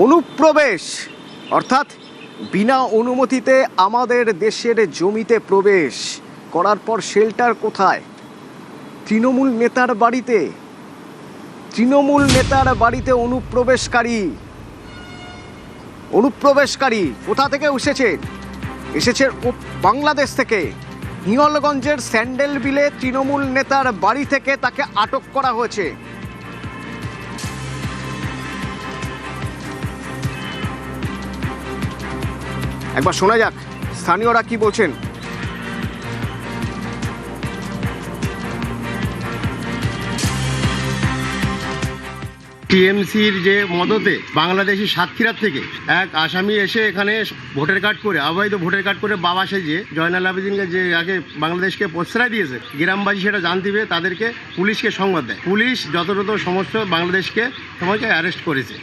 অনুপ্রবেশ অর্থাৎ বিনা অনুমতিতে আমাদের দেশের জমিতে প্রবেশ করার পর শেল্টার কোথায়? তৃণমূল নেতার বাড়িতে। তৃণমূল নেতার বাড়িতে অনুপ্রবেশকারী কোথা থেকে এসেছে বাংলাদেশ থেকে। হিঙ্গলগঞ্জের স্যান্ডেল বিলে তৃণমূল নেতার বাড়ি থেকে তাকে আটক করা হয়েছে। একবার শোনা যাক স্থানীয়রা কি বলছেন। টিএমসির যে মদতে বাংলাদেশি সাতক্ষীরা থেকে এক আসামি এসে এখানে ভোটার কার্ড করে, অবৈধ ভোটার কার্ড করে বাবা সেজে জয়নাল আবেদিনকে যে আগে বাংলাদেশকে প্রশ্রয় দিয়েছে, গ্রামবাসী সেটা জানতে পেরে তাদেরকে পুলিশকে সংবাদ দেয়। পুলিশ যথাযথ সমস্ত বাংলাদেশকে সময়কে অ্যারেস্ট করেছে।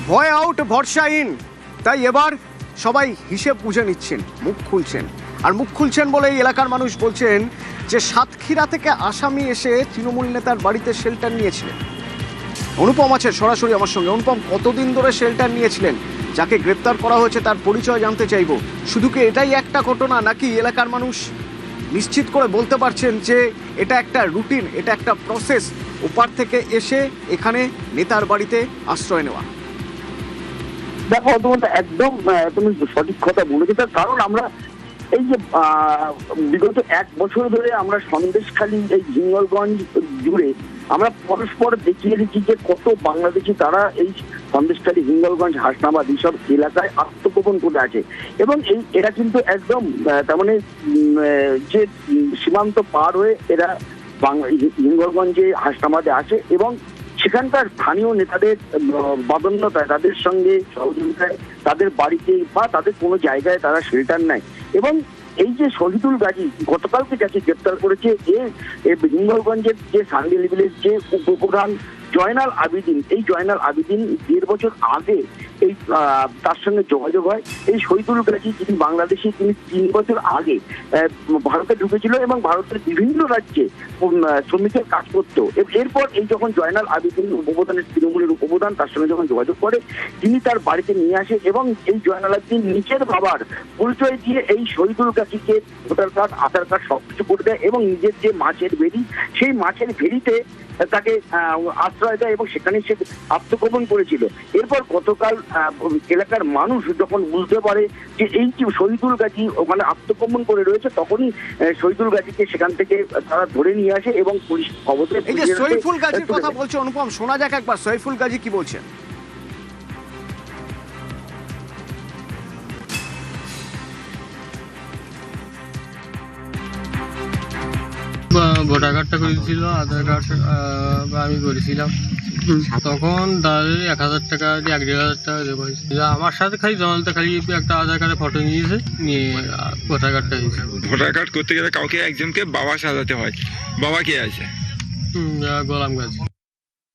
ভয় আউট ভরসা ইন, তাই এবার সবাই হিসেব বুঝে নিচ্ছেন, মুখ খুলছেন বলেই এলাকার মানুষ বলছেন যে সাতক্ষীরা থেকে আসামি এসে তৃণমূল নেতার বাড়িতে শেল্টার নিয়েছিলেন। অনুপম আছে সরাসরি আমার সঙ্গে। অনুপম, কতদিন ধরে শেল্টার নিয়েছিলেন? যাকে গ্রেপ্তার করা হয়েছে তার পরিচয় জানতে চাইব। শুধু কি এটাই একটা ঘটনা, নাকি এলাকার মানুষ নিশ্চিত করে বলতে পারছেন যে এটা একটা রুটিন, এটা একটা প্রসেস, ওপার থেকে এসে এখানে নেতার বাড়িতে আশ্রয় নেওয়া? দেখো, তোমার একদম তুমি সঠিক কথা বলেছো। তার কারণ আমরা এই যে বিগত 1 বছর ধরে আমরা সন্দেশখালী এই হিঙ্গলগঞ্জ জুড়ে আমরা পরস্পর দেখিয়ে দিচ্ছি যে কত বাংলাদেশি তারা এই সন্দেশখালী, হিঙ্গলগঞ্জ, হাসনাবাদ এইসব এলাকায় আত্মগোপন করে আছে। এবং এরা কিন্তু একদম তার মানে যে সীমান্ত পার হয়ে এরা হিঙ্গলগঞ্জে, হাসনাবাদে আছে এবং সেখানকার স্থানীয় নেতাদের বদান্যতায়, তাদের সঙ্গে সহযোগিতায় তাদের বাড়িতে বা তাদের কোনো জায়গায় তারা শেল্টার নেয়। এবং এই যে শহীদুল গাজী গতকালকে যাকে গ্রেপ্তার করেছে, হিঙ্গলগঞ্জের যে সান্ডেল বিলের যে উপপ্রধান জয়নাল আবেদিন, এই জয়নাল আবেদিন 1.5 বছর আগে এই তার সঙ্গে যোগাযোগ হয়। এই শহীদুল গাজী যিনি বাংলাদেশে, তিনি 3 বছর আগে ভারতে ঢুকেছিল এবং ভারতের বিভিন্ন রাজ্যে শ্রমিকের কাজ করতো। এরপর এই যখন জয়নাল আবেদিন উপপ্রধানের, তৃণমূলের উপপ্রধান, তার সঙ্গে যখন যোগাযোগ করে, তিনি তার বাড়িতে নিয়ে আসে এবং এই জয়নাল আবেদিন নিজের বাবার পরিচয় দিয়ে এই শহীদুল গাজীকে ভোটার কার্ড, আধার কার্ড সবকিছু করে দেয় এবং নিজের যে মাছের ভেড়ি, সেই মাছের ভেড়িতে তাকে আশ্রয় দেয় এবং সেখানে সে আত্মগোপন করেছিল। এরপর গতকাল এলাকার মানুষ যখন বুঝতে পারে যে এই যে শহীদুল গাজী ওখানে আত্মগোপন করে রয়েছে, তখনই শহীদুল গাজীকে সেখান থেকে তারা ধরে নিয়ে আসে এবং পুলিশ খবর দেয়। এই যে সৈফুল গাজীর কথা বলছে অনুপম, শোনা যাক একবার সৈফুল গাজী কি বলছেন। ভোটার কার্ডটা করেছিল, আধার কার্ড আমি করেছিলাম। তখন তাদের 1000 টাকা, 1,500 টাকা দেবো। আমার সাথে খালি জমালতে খালি একটা আধার কার্ডের ফটো নিয়েছে, নিয়ে ভোটার কার্ডটা দিয়েছে। ভোটার কার্ড করতে গেলে কাউকে একজনকে বাবা সাজাতে হয়। বাবা কে আছে? গোলাম গাজী।